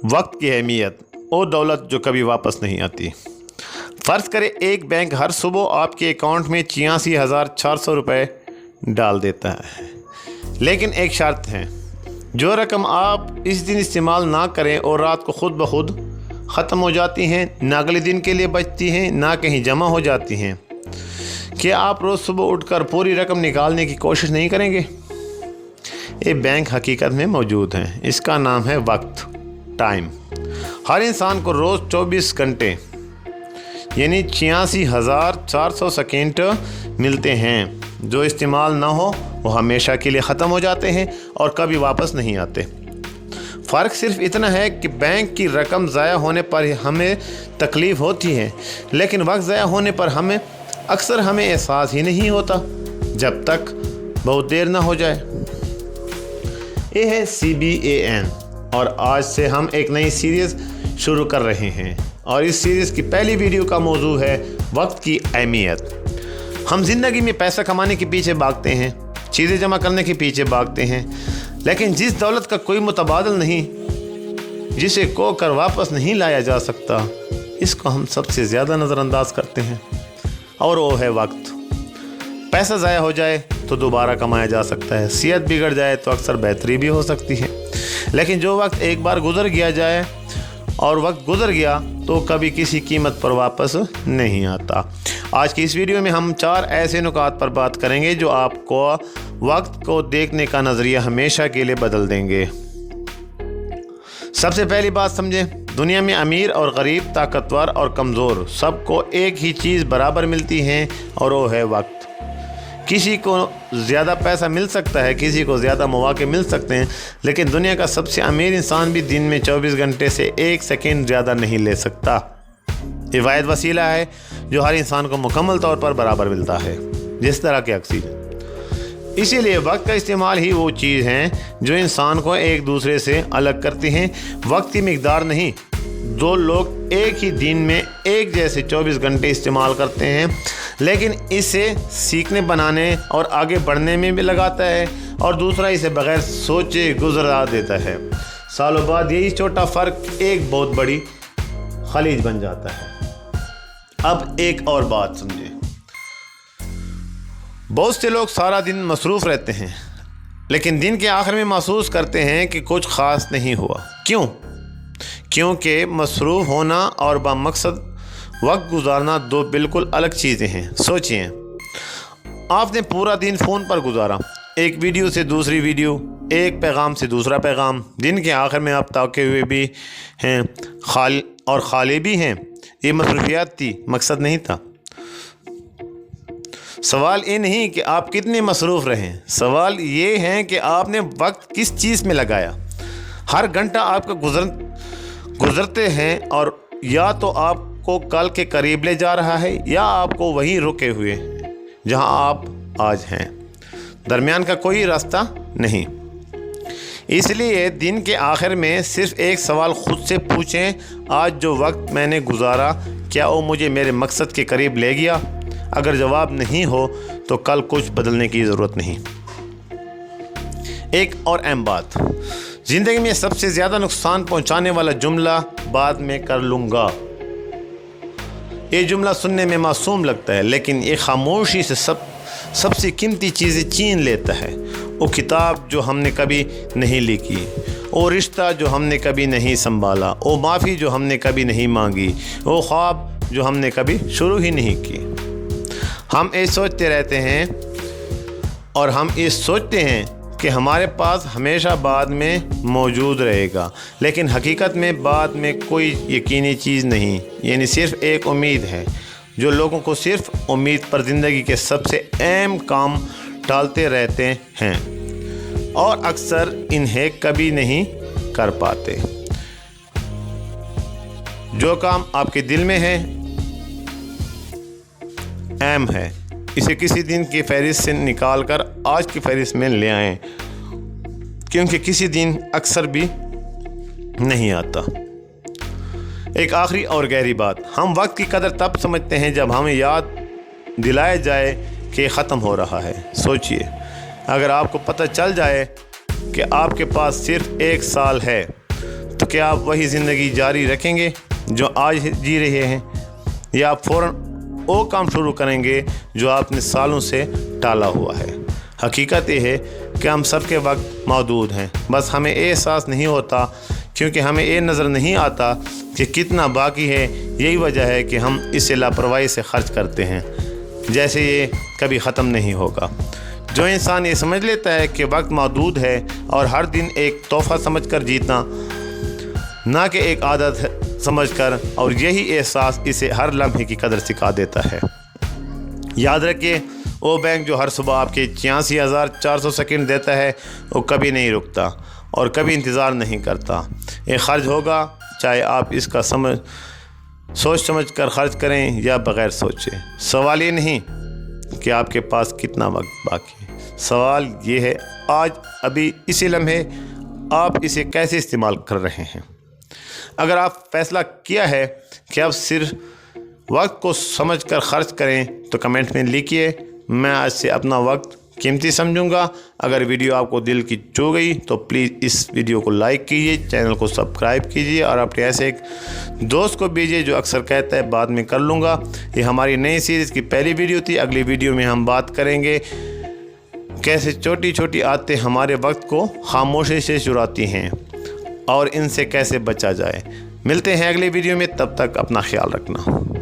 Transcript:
वक्त की अहमियत वो दौलत जो कभी वापस नहीं आती। फ़र्ज़ करें एक बैंक हर सुबह आपके अकाउंट में 86,400 रुपये डाल देता है, लेकिन एक शर्त है, जो रकम आप इस दिन इस्तेमाल ना करें और रात को खुद ब खुद ख़त्म हो जाती हैं, ना अगले दिन के लिए बचती हैं, ना कहीं जमा हो जाती हैं, कि आप रोज़ सुबह उठकर पूरी रकम निकालने की कोशिश नहीं करेंगे। ये बैंक हकीकत में मौजूद है, इसका नाम है वक्त, टाइम। हर इंसान को रोज़ 24 घंटे यानी 86,400 सेकंड मिलते हैं, जो इस्तेमाल ना हो वो हमेशा के लिए ख़त्म हो जाते हैं और कभी वापस नहीं आते। फ़र्क सिर्फ इतना है कि बैंक की रकम ज़ाया होने पर हमें तकलीफ़ होती है, लेकिन वक्त ज़ाया होने पर अक्सर हमें एहसास ही नहीं होता, जब तक बहुत देर ना हो जाए। ये है CBAN और आज से हम एक नई सीरीज़ शुरू कर रहे हैं और इस सीरीज़ की पहली वीडियो का मौजू है वक्त की अहमियत। हम ज़िंदगी में पैसा कमाने के पीछे भागते हैं, चीज़ें जमा करने के पीछे भागते हैं, लेकिन जिस दौलत का कोई मुतबादल नहीं, जिसे को कर वापस नहीं लाया जा सकता, इसको हम सबसे ज़्यादा नज़रअंदाज करते हैं, और वो है वक्त। पैसा ज़ाया हो जाए तो दोबारा कमाया जा सकता है, सेहत बिगड़ जाए तो अक्सर बेहतरी भी हो सकती है, लेकिन जो वक्त एक बार गुज़र गया जाए और वक्त गुज़र गया तो कभी किसी कीमत पर वापस नहीं आता। आज की इस वीडियो में हम 4 ऐसे नुकात पर बात करेंगे जो आपको वक्त को देखने का नज़रिया हमेशा के लिए बदल देंगे। सबसे पहली बात समझें, दुनिया में अमीर और गरीब, ताकतवर और कमज़ोर, सबको एक ही चीज़ बराबर मिलती है और वो है वक्त। किसी को ज़्यादा पैसा मिल सकता है, किसी को ज़्यादा मौके मिल सकते हैं, लेकिन दुनिया का सबसे अमीर इंसान भी दिन में 24 घंटे से 1 सेकंड ज़्यादा नहीं ले सकता। ये वाहिद वसीला है जो हर इंसान को मुकम्मल तौर पर बराबर मिलता है, जिस तरह के अक्सर। इसीलिए वक्त का इस्तेमाल ही वो चीज़ है जो इंसान को एक दूसरे से अलग करती हैं। वक्त की मिकदार नहीं, दो लोग एक ही दिन में एक जैसे 24 घंटे इस्तेमाल करते हैं, लेकिन इसे सीखने, बनाने और आगे बढ़ने में भी लगाता है, और दूसरा इसे बग़ैर सोचे गुजरा देता है। सालों बाद यही छोटा फ़र्क एक बहुत बड़ी खलीज बन जाता है। अब एक और बात समझें, बहुत से लोग सारा दिन मसरूफ़ रहते हैं, लेकिन दिन के आखिर में महसूस करते हैं कि कुछ ख़ास नहीं हुआ। क्यों? क्योंकि मसरूफ़ होना और बामकसद वक्त गुजारना दो बिल्कुल अलग चीज़ें हैं। सोचिए, आपने पूरा दिन फ़ोन पर गुजारा, एक वीडियो से दूसरी वीडियो, एक पैगाम से दूसरा पैगाम, दिन के आखिर में आप ताके हुए भी हैं खाली भी हैं। ये मसरूफियात थी, मकसद नहीं था। सवाल ये नहीं कि आप कितने मसरूफ़ रहें, सवाल ये है कि आपने वक्त किस चीज़ में लगाया। हर घंटा आपका गुजरते हैं और या तो आपको कल के करीब ले जा रहा है या आपको वहीं रुके हुए जहां आप आज हैं। दरमियान का कोई रास्ता नहीं। इसलिए दिन के आखिर में सिर्फ एक सवाल खुद से पूछें, आज जो वक्त मैंने गुजारा क्या वो मुझे मेरे मकसद के करीब ले गया? अगर जवाब नहीं हो तो कल कुछ बदलने की ज़रूरत नहीं। एक और अहम बात, ज़िंदगी में सबसे ज़्यादा नुकसान पहुंचाने वाला जुमला बाद में कर लूँगा। ये जुमला सुनने में मासूम लगता है, लेकिन ये खामोशी से सबसे कीमती चीज़ें छीन लेता है। वो किताब जो हमने कभी नहीं लिखी, वो रिश्ता जो हमने कभी नहीं संभाला, वो माफ़ी जो हमने कभी नहीं मांगी, वो ख्वाब जो हमने कभी शुरू ही नहीं की। हम ये सोचते रहते हैं और हम ये सोचते हैं कि हमारे पास हमेशा बाद में मौजूद रहेगा, लेकिन हकीकत में बाद में कोई यकीनी चीज़ नहीं, यानी सिर्फ एक उम्मीद है, जो लोगों को सिर्फ उम्मीद पर ज़िंदगी के सबसे अहम काम टालते रहते हैं और अक्सर इन्हें कभी नहीं कर पाते। जो काम आपके दिल में है, अहम है, इसे किसी दिन की फहरिस्त से निकाल कर आज की फहरिस्त में ले आएं, क्योंकि किसी दिन अक्सर भी नहीं आता। एक आखिरी और गहरी बात, हम वक्त की कदर तब समझते हैं जब हमें याद दिलाया जाए कि ख़त्म हो रहा है। सोचिए, अगर आपको पता चल जाए कि आपके पास सिर्फ 1 साल है तो क्या आप वही ज़िंदगी जारी रखेंगे जो आज जी रहे हैं, या आप फ़ौरन वो काम शुरू करेंगे जो आपने सालों से टाला हुआ है? हकीकत ये है कि हम सब के वक्त मौजूद हैं, बस हमें ये एहसास नहीं होता क्योंकि हमें ये नज़र नहीं आता कि कितना बाकी है। यही वजह है कि हम इसे लापरवाही से खर्च करते हैं जैसे ये कभी ख़त्म नहीं होगा। जो इंसान ये समझ लेता है कि वक्त मौजूद है और हर दिन एक तोहफ़ा समझकर जीतना, ना कि एक आदत समझकर, और यही एहसास इसे हर लम्हे की कदर सिखा देता है। याद रखिए, वो बैंक जो हर सुबह आपके 86,400 सेकंड देता है वो कभी नहीं रुकता और कभी इंतज़ार नहीं करता। ये खर्च होगा, चाहे आप इसका सोच समझ कर खर्च करें या बग़ैर सोचे। सवाल ये नहीं कि आपके पास कितना वक्त बाकी है, सवाल ये है आज अभी इसी लम्हे आप इसे कैसे इस्तेमाल कर रहे हैं। अगर आप फैसला किया है कि आप सिर्फ वक्त को समझकर खर्च करें तो कमेंट में लिखिए, मैं आज से अपना वक्त कीमती समझूंगा। अगर वीडियो आपको दिल की छू गई तो प्लीज़ इस वीडियो को लाइक कीजिए, चैनल को सब्सक्राइब कीजिए और अपने ऐसे एक दोस्त को भेजिए जो अक्सर कहता है बाद में कर लूँगा। ये हमारी नई सीरीज़ की पहली वीडियो थी। अगली वीडियो में हम बात करेंगे कैसे छोटी छोटी आदतें हमारे वक्त को खामोशी से चुराती हैं और इनसे कैसे बचा जाए। मिलते हैं अगले वीडियो में, तब तक अपना ख्याल रखना।